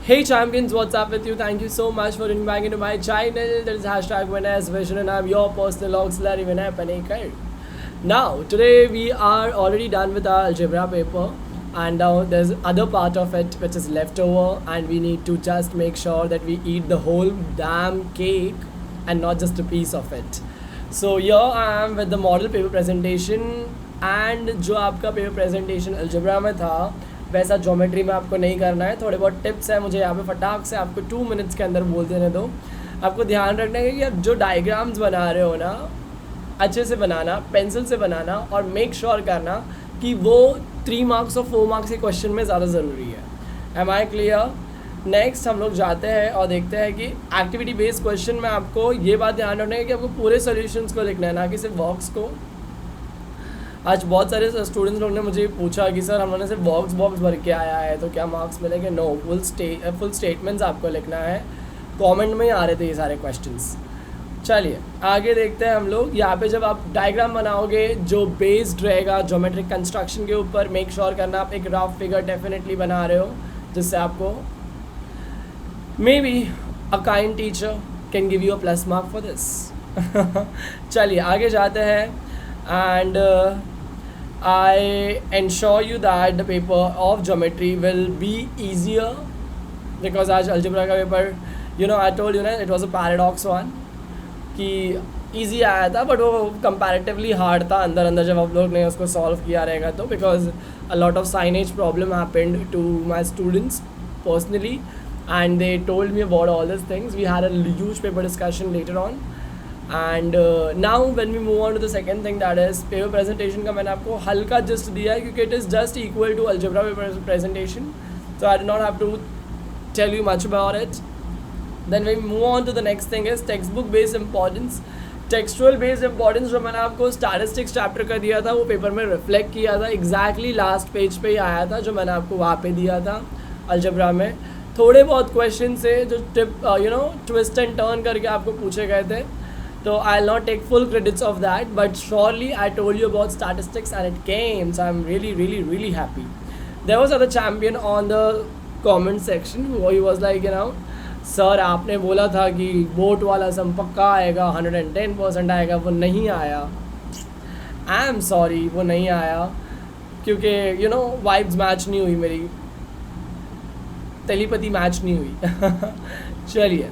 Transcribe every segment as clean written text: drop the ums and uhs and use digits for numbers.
Hey champions, what's up with you? Thank you so much for tuning back into my channel. That is hashtag Winners Vision and I'm your personal auxiliary Vinay Panekar. Now, today we are already done with our algebra paper and now there's other part of it which is left over and we need to just make sure that we eat the whole damn cake and not just a piece of it. So here I am with the model paper presentation and जो आपका paper presentation algebra में था वैसा geometry में आपको नहीं करना है. थोड़े बहुत टिप्स हैं मुझे यहाँ पे फटाक से आपको 2 मिनट्स के अंदर बोल देने दो. आपको ध्यान रखना है कि आप जो डायग्राम्स बना रहे हो ना अच्छे से बनाना, पेंसिल से बनाना और मेक श्योर करना कि वो 3 मार्क्स और 4 मार्क्स के क्वेश्चन में ज़्यादा ज़रूरी है. M I clear? नेक्स्ट हम लोग जाते हैं और देखते हैं कि एक्टिविटी बेस्ड क्वेश्चन में आपको ये बात ध्यान रखना है कि आपको पूरे सोल्यूशंस को लिखना है, ना कि सिर्फ बॉक्स को. आज बहुत सारे स्टूडेंट्स लोग ने मुझे पूछा कि सर हमने सिर्फ बॉक्स भर के आया है तो क्या मार्क्स मिलेंगे. नो, फुल स्टेटमेंट्स आपको लिखना है. कमेंट में ही आ रहे थे ये सारे क्वेश्चंस. चलिए आगे देखते हैं हम लोग. यहाँ पे जब आप डायग्राम बनाओगे जो बेस्ड रहेगा ज्योमेट्रिक कंस्ट्रक्शन के ऊपर, मेक श्योर करना आप एक रफ फिगर डेफिनेटली बना रहे हो जिससे आपको may be a kind teacher can give you a plus mark for this. चलिए आगे जाते हैं and I ensure you that the paper of geometry will be easier because आज algebra का paper I told you ना it was a paradox one कि easy आया था but वो comparatively hard था अंदर जब आप लोग ने उसको solve किया रहेगा तो, because a lot of signage problem happened to my students personally and they told me about all these things. We had a huge paper discussion later on. And now when we move on to the second thing that is paper presentation का मैंने आपको हल्का just दिया है क्योंकि it is just equal to algebra paper presentation, so I do not have to tell you much about it. Then we move on to the next thing is text book based importance. Textual based importance जो मैंने आपको statistics chapter का दिया था वो paper में reflect किया था, एग्जैक्टली लास्ट पेज पे ही आया था जो मैंने आपको वहाँ पे दिया था अलजेब्रा में. थोड़े बहुत क्वेश्चन से जो टिप ट्विस्ट एंड टर्न करके आपको पूछे गए थे. So I'll not take full credits of that, but surely I told you about statistics and it came, so I'm really happy. There was other champion on the comment section who he was like, sir आपने बोला था कि vote वाला सम पक्का आएगा, 110% आएगा, वो नहीं आया. आई एम सॉरी वो नहीं आया क्योंकि वाइब्स मैच नहीं हुई, मेरी टेलीपैथी मैच नहीं हुई. चलिए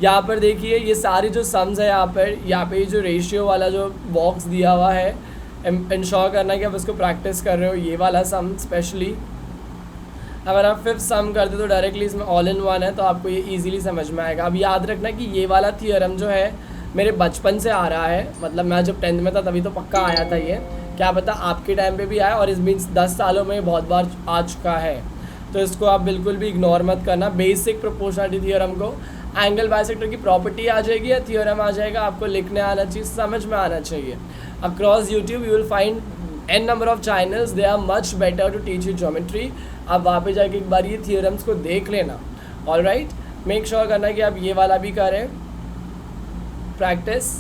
यहाँ पर देखिए ये सारे जो सम्स है यहाँ पे जो रेशियो वाला जो बॉक्स दिया हुआ है इंश्योर करना कि आप उसको प्रैक्टिस कर रहे हो. ये वाला सम स्पेशली अगर आप 5th सम करते तो डायरेक्टली इसमें ऑल इन वन है तो आपको ये इजीली समझ में आएगा. अब याद रखना कि ये वाला थियरम जो है मेरे बचपन से आ रहा है, मतलब मैं जब 10th में था तभी तो पक्का आया था ये. क्या पता आपके टाइम पे भी आया और इस मीन्स 10 सालों में बहुत बार आ चुका है, तो इसको आप बिल्कुल भी इग्नोर मत करना. बेसिक प्रोपोर्शनलिटी थियरम को एंगल बाइसेक्टर की प्रॉपर्टी आ जाएगी या थियोरम आ जाएगा, आपको लिखने आना चाहिए, समझ में आना चाहिए. Across YouTube you will find n number of channels, they are much better to teach you geometry. आप वहाँ पे जाके एक बार ये थियोरम्स को देख लेना. ऑल राइट, मेक श्योर करना कि आप ये वाला भी करें प्रैक्टिस.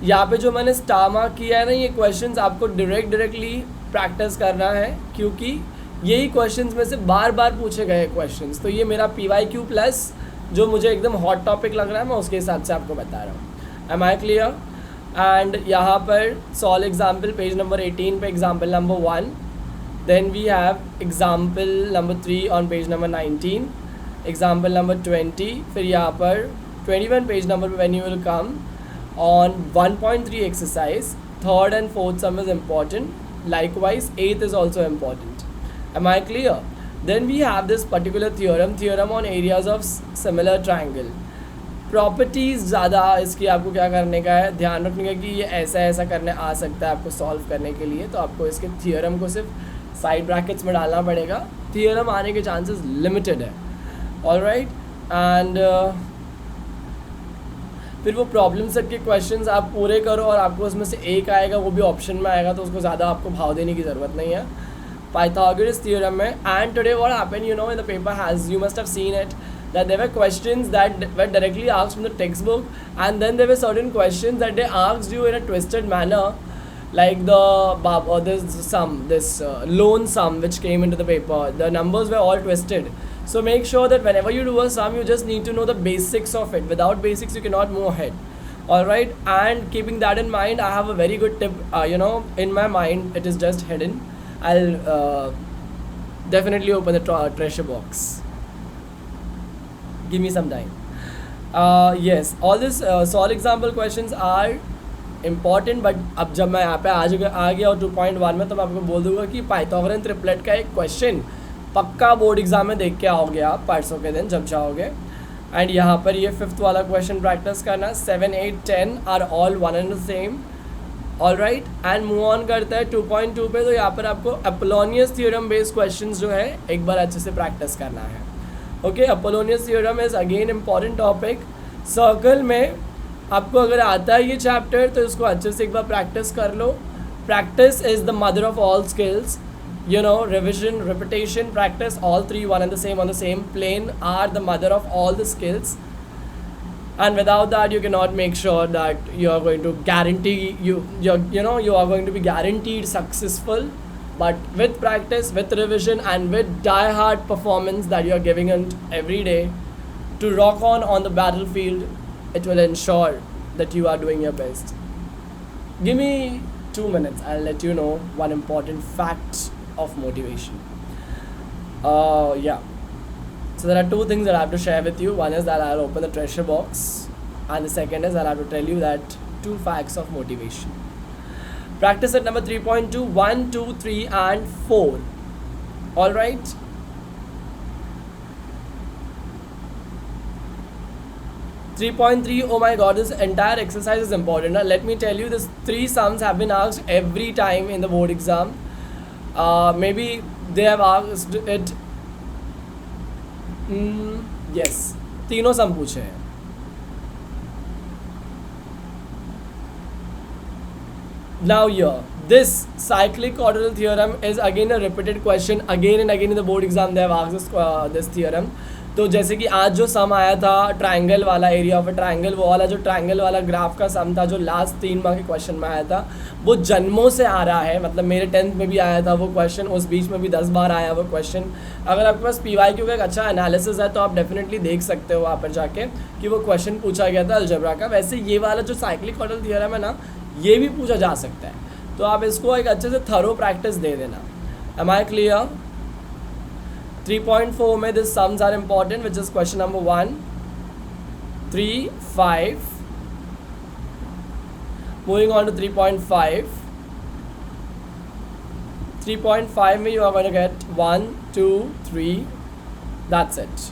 यहाँ पे जो मैंने स्टार मार्क किया है ना, ये क्वेश्चंस आपको डायरेक्टली प्रैक्टिस करना है क्योंकि यही क्वेश्चंस में से बार बार पूछे गए क्वेश्चंस. तो ये मेरा PYQ प्लस जो मुझे एकदम हॉट टॉपिक लग रहा है मैं उसके हिसाब से आपको बता रहा हूँ. M I clear? एंड यहाँ पर सॉल्व एग्जाम्पल पेज नंबर 18 पे example number 1, then we have example number 3 on page number 19, example number 20, फिर यहाँ पर 21 पेज नंबर पे when you will come on 1.3 exercise. 3rd and 4th sum is important, likewise 8th is also important. Am I clear? Then we have this particular theorem on areas of similar triangle. Properties ज़्यादा इसकी आपको क्या करने का है, ध्यान रखने का कि ये ऐसा करने आ सकता है आपको सॉल्व करने के लिए. तो आपको इसके थियोरम को सिर्फ साइड ब्रैकेट्स में डालना पड़ेगा. थियोरम आने के चांसेस लिमिटेड है. ऑल राइट, एंड फिर वो प्रॉब्लम सेट के क्वेश्चंस आप पूरे करो और आपको उसमें से एक आएगा, वो भी ऑप्शन में आएगा, तो उसको ज़्यादा आपको भाव देने की ज़रूरत नहीं है. Pythagoras theorem में. And today what happened, in the paper has, you must have seen it, that there were questions that were directly asked from the textbook and then there were certain questions that they asked you in a twisted manner, like this loan sum which came into the paper. The numbers were all twisted. So make sure that whenever you do a sum, you just need to know the basics of it. Without basics, you cannot move ahead. All right, and keeping that in mind, I have a very good tip. In my mind, it is just hidden. I'll definitely open the treasure box. Give me some time. Yes, all these solve example questions are important, but अब जब मैं यहाँ पे आ गया और 2.1 में, तो मैं आपको बोल दूंगा कि पाइथागोरन ट्रिपलेट का एक क्वेश्चन पक्का बोर्ड एग्जाम में देख के आओगे आप परसों के दिन जब जाओगे. एंड यहाँ पर ये 5th वाला क्वेश्चन प्रैक्टिस करना. 7, 8, 10 are all one and the same. All right, and move on करता है 2.2 पे. तो यहाँ पर आपको अपोलोनियस थ्योरम बेस्ड क्वेश्चंस जो है एक बार अच्छे से प्रैक्टिस करना है. Okay, Apollonius theorem is again important topic. Circle में आपको अगर आता है ये चैप्टर तो इसको अच्छे से एक बार प्रैक्टिस कर लो. Practice is the mother of all skills. Revision, repetition, practice, all three one and the same on the same plane are the mother of all the skills. And without that, you cannot make sure that you are going to guarantee you are going to be guaranteed successful. But with practice, with revision, and with die-hard performance that you are giving it every day to rock on the battlefield, it will ensure that you are doing your best. Give me 2 minutes. I'll let you know one important fact of motivation. Yeah. So there are two things that I have to share with you. One is that I'll open the treasure box, and the second is that I have to tell you that 2 facts of motivation. Practice at number 3.2, 1, 2, 3 and 4. Alright? (3.3) Oh my god, this entire exercise is important. Now let me tell you, these 3 sums have been asked every time in the board exam. Maybe they have asked it. Yes, तीनों सम पूछे हैं. Now here, this cyclic ordinal theorem is again a repeated question. Again and again in the board exam they have asked this theorem. तो जैसे कि आज जो सम आया था ट्रायंगल वाला, एरिया ऑफ अ ट्रायंगल, वो वाला जो ट्रायंगल वाला ग्राफ का सम था जो लास्ट 3 माह के क्वेश्चन में आया था, वो जन्मों से आ रहा है. मतलब मेरे 10th में भी आया था वो क्वेश्चन, उस बीच में भी 10 बार आया वो क्वेश्चन. अगर आपके पास PYQ का एक अच्छा एनालिसिस है तो आप डेफिनेटली देख सकते हो वहाँ पर जाके कि वो क्वेश्चन पूछा गया था अलजेब्रा का. वैसे ये वाला जो साइक्लिक ऑर्डर थियरम है ना, ये भी पूछा जा सकता है. तो आप इसको एक अच्छे से थरो प्रैक्टिस दे देना. एम आई क्लियर? 3.4 में this sums are important, which is question number 1, 3, 5. Moving on to 3.5. 3.5 में you are going to get 1, 2, 3. That's it.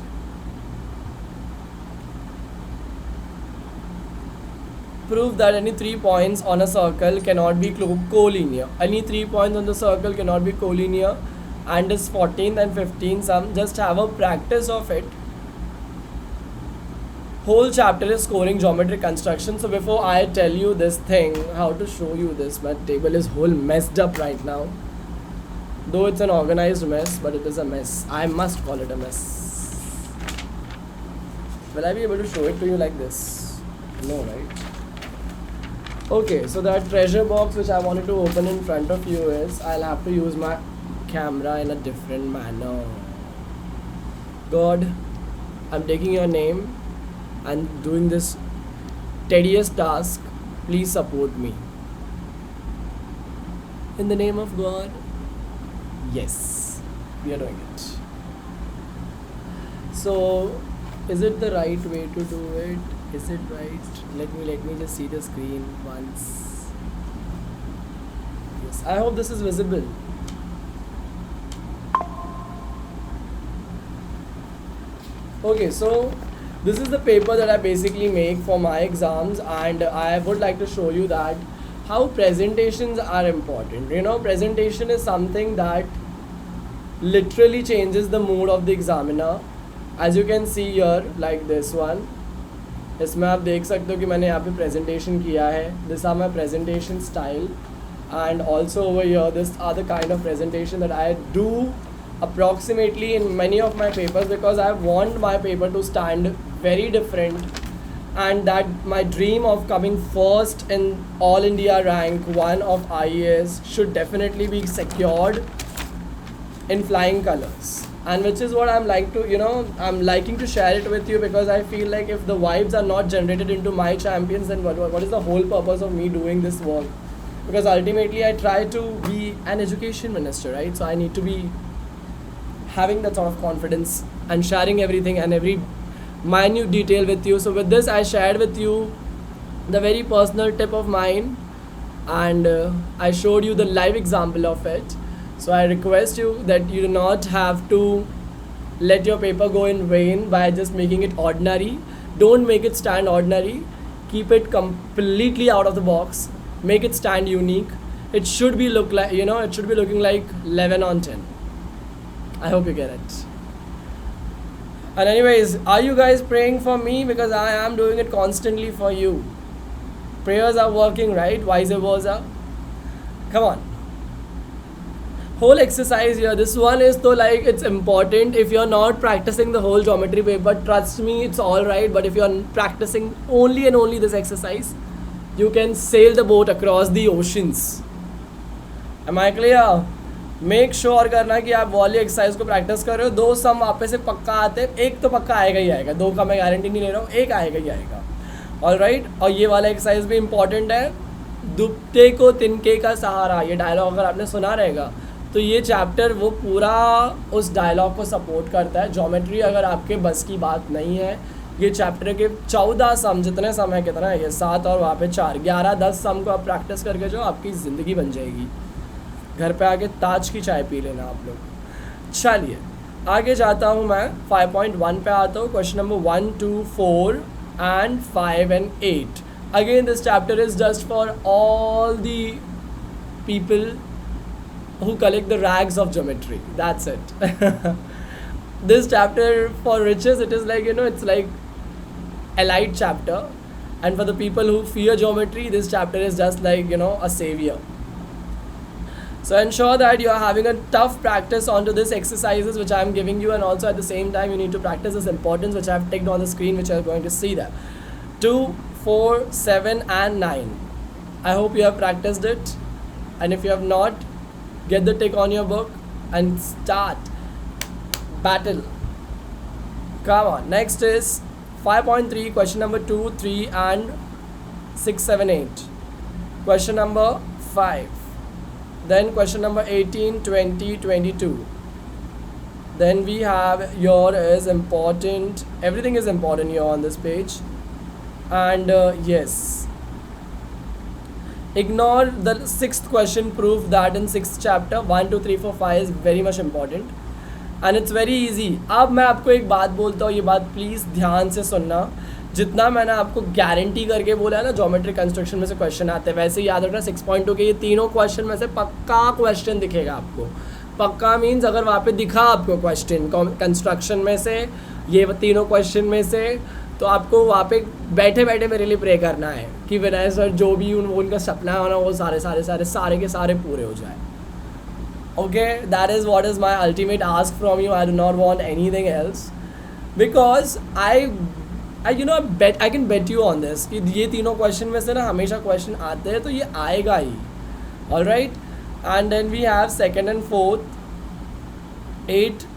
Prove that any 3 points on a circle cannot be collinear. Any 3 points on the circle cannot be collinear. And this 14th and 15th sum, just have a practice of it. Whole chapter is scoring geometric construction. So before I tell you this thing, how to show you this, my table is whole messed up right now. Though it's an organized mess, but it is a mess. I must call it a mess. Will I be able to show it to you like this? No, right? Okay, so that treasure box which I wanted to open in front of you is, I'll have to use my camera in a different manner. God, I'm taking your name and doing this tedious task. Please support me. In the name of God. Yes, we are doing it. So, is it the right way to do it? Is it right? Let me just see the screen once. Yes, I hope this is visible. Okay, so this is the paper that I basically make for my exams, and I would like to show you that how presentations are important. Presentation is something that literally changes the mood of the examiner. As you can see here, like this one. इसमें आप देख सकते हो कि मैंने यहाँ पे presentation किया है. This are my presentation style, and also over here this are the kind of presentation that I do approximately in many of my papers, because I want my paper to stand very different, and that my dream of coming first in all India rank 1 of IAS should definitely be secured in flying colors. and which is what I'm like to, I'm liking to share it with you, because I feel like if the vibes are not generated into my champions, then what is the whole purpose of me doing this work? Because ultimately I try to be an education minister, right? So I need to be having that sort of confidence and sharing everything and every minute detail with you. So with this, I shared with you the very personal tip of mine, and I showed you the live example of it. So I request you that you do not have to let your paper go in vain by just making it ordinary. Don't make it stand ordinary. Keep it completely out of the box. Make it stand unique. It should be look like, it should be looking like 11 on 10. I hope you get it. And anyways, are you guys praying for me? Because I am doing it constantly for you. Prayers are working, right? Vice versa. Come on. Whole exercise here. This one is though, like, it's important. If you're not practicing the whole geometry paper, trust me, it's alright. But if you're practicing only and only this exercise, you can sail the boat across the oceans. Am I clear? Make sure करना कि आप वाली exercise को practice कर रहे हो. 2 सम वापस से पक्का आते हैं. एक तो पक्का आएगा ही आएगा. 2 का मैं गारंटी नहीं ले रहा हूँ. एक आएगा ही आएगा. ऑलराइट. और ये वाला एक्सरसाइज भी इंपॉर्टेंट है. दुबते को तिनके का सहारा, ये डायलॉग अगर आपने सुना रहेगा तो ये चैप्टर वो पूरा उस डायलॉग को सपोर्ट करता है. ज्योमेट्री अगर आपके बस की बात नहीं है, ये चैप्टर के 14 सम, जितने सम है, कितना है ये, 7 और वहाँ पे 4, 11, 10 सम को आप प्रैक्टिस करके जो आपकी ज़िंदगी बन जाएगी. घर पे आके ताज की चाय पी लेना आप लोग. चलिए आगे जाता हूँ मैं. 5.1 पे आता हूँ. Question number 1, 2, 4 and 5 and 8. Again, this chapter is just for all the people who collect the rags of geometry. That's it. This chapter for riches, it is like, it's like elite chapter. And for the people who fear geometry, this chapter is just like, a savior. So ensure that you are having a tough practice onto these exercises which I am giving you, and also at the same time you need to practice this importance which I have ticked on the screen, which you are going to see there. 2, 4, 7 and 9. I hope you have practiced it, and if you have not, get the tick on your book and start battle. Come on. Next is 5.3, question number 2, 3 and 6, 7, 8. Question number 5. Then question number 18, 20, 22. Then we have your is important. Everything is important here on this page. And yes. Ignore the 6th question. Proof that in 6th chapter 1, 2, 3, 4, 5 is very much important. And it's very easy. अब मैं आपको एक बात बोलता हूँ, ये बात please ध्यान से सुनना. जितना मैंने आपको गारंटी करके बोला है ना ज्योमेट्रिक कंस्ट्रक्शन में से क्वेश्चन आते हैं, वैसे ही याद रखना 6.2 के ये तीनों क्वेश्चन में से पक्का क्वेश्चन दिखेगा आपको. पक्का मीन्स अगर वहाँ पे दिखा आपको क्वेश्चन कंस्ट्रक्शन में से, ये तीनों क्वेश्चन में से, तो आपको वहाँ पे बैठे बैठे मेरे लिए प्रे करना है कि विनय सर जो भी उनका सपना है ना, वो सारे के सारे पूरे हो जाए. Okay, that is what is my ultimate ask from you. I do not want anything else, because I can bet you on this कि ये तीनों क्वेश्चन में से ना हमेशा क्वेश्चन आते हैं, तो ये आएगा ही. Alright. And then we have 2nd and 4th, 8,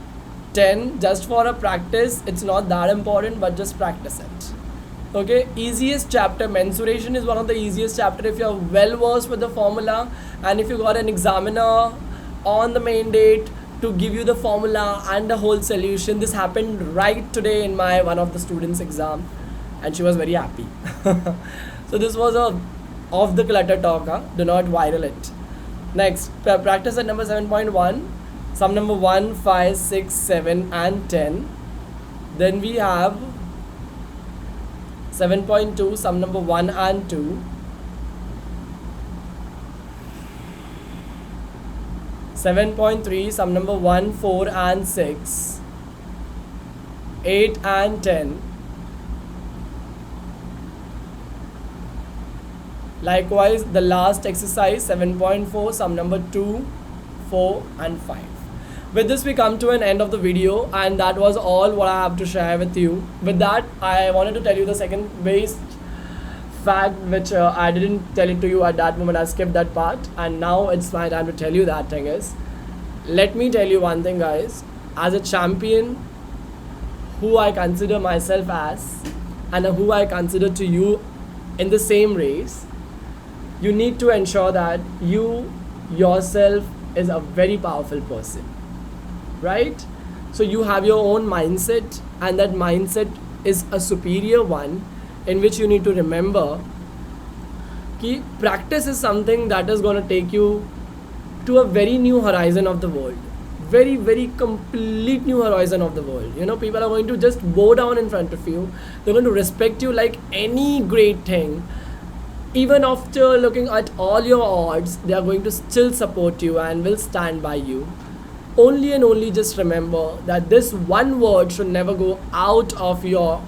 10, just for a practice. It's not that important, but just practice it. Okay, easiest chapter, mensuration is one of the easiest chapter if you're well versed with the formula, and if you got an examiner on the main date to give you the formula and the whole solution. This happened right today in my one of the students exam, and she was very happy. So this was a off the clutter talk, huh? Do not viral it. Next, practice at number 7.1, sum number 1, 5, 6, 7 and 10. Then we have 7.2, sum number 1 and 2. 7.3, sum number 1, 4 and 6, 8 and 10. Likewise, the last exercise 7.4, sum number 2, 4 and 5. With this we come to an end of the video, and that was all what I have to share with you. With that, I wanted to tell you the second base fact which I didn't tell it to you at that moment. I skipped that part, and now it's my time to tell you that thing is, let me tell you one thing, guys. as a champion, who I consider myself as, and who I consider to you in the same race, you need to ensure that you yourself is a very powerful person, right? So you have your own mindset, and that mindset is a superior one, in which you need to remember कि practice is something that is going to take you to a very new horizon of the world, very very complete new horizon of the world. You know, people are going to just bow down in front of you. They're going to respect you like any great thing. Even after looking at all your odds, they are going to still support you and will stand by you. Only and only just remember that this one word should never go out of your,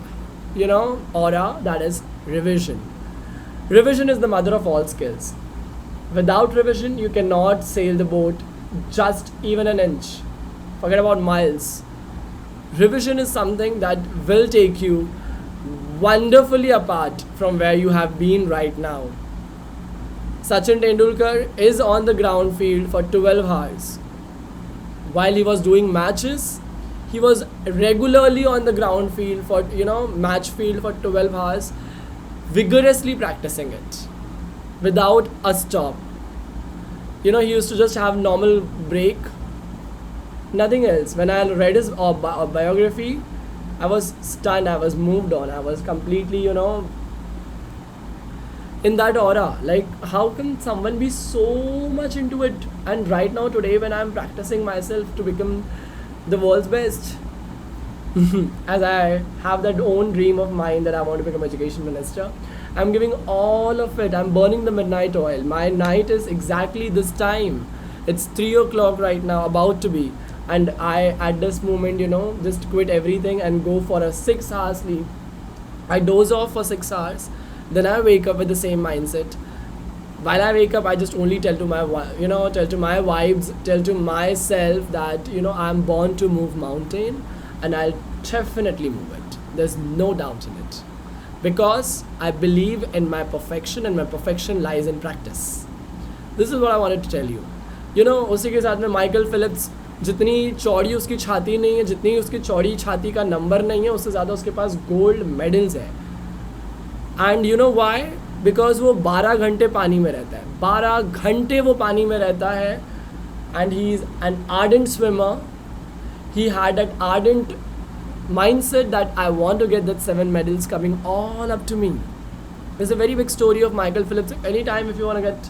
aura, that is revision. Revision is the mother of all skills. Without revision, you cannot sail the boat just even an inch. Forget about miles. Revision is something that will take you wonderfully apart from where you have been right now. Sachin Tendulkar is on the ground field for 12 hours. While he was doing matches, he was regularly on the ground field for, match field for 12 hours, vigorously practicing it without a stop. He used to just have normal break, nothing else. When I read his biography, I was stunned, I was moved on, I was completely, in that aura. Like, how can someone be so much into it? And right now, today, when I'm practicing myself to become the world's best, as I have that own dream of mine that I want to become education minister, I'm giving all of it. I'm burning the midnight oil. My night is exactly this time. It's 3 o'clock right now, about to be. And I, at this moment, just quit everything and go for a 6-hour sleep. I doze off for 6 hours. Then I wake up with the same mindset. While I wake up, I just only tell to my, tell to my vibes, tell to myself that, I'm born to move mountain, and I'll definitely move it. There's no doubt in it. Because I believe in my perfection, and my perfection lies in practice. This is what I wanted to tell you. उसी के साथ में Michael Philips, जितनी चौड़ी उसकी छाती नहीं है, जितनी उसकी चौड़ी छाती का नंबर नहीं है, उससे ज़्यादा उसके पास गोल्ड मेडल्स है. And you know why? Because वो 12 घंटे पानी में रहता है. 12 घंटे वो पानी में रहता है. And he is an ardent swimmer. He had that ardent mindset that I want to get that 7 medals coming all up to me. There's a very big story of Michael Phelps. Anytime if you want to get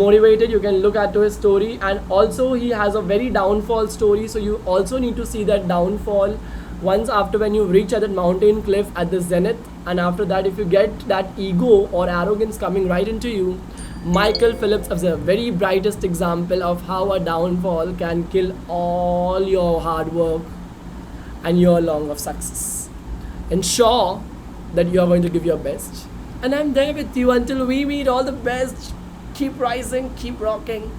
motivated, you can look at his story. And also he has a very downfall story, so you also need to see that downfall once after when you reach at that mountain cliff at the zenith. And after that, if you get that ego or arrogance coming right into you, Michael Phelps is a very brightest example of how a downfall can kill all your hard work and your long of success. Ensure that you are going to give your best. And I'm there with you until we meet. All the best. Keep rising, keep rocking.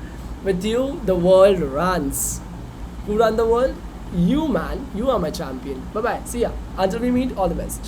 With you, the world runs. Who run the world? You, man. You are my champion. Bye-bye. See ya. Until we meet, all the best.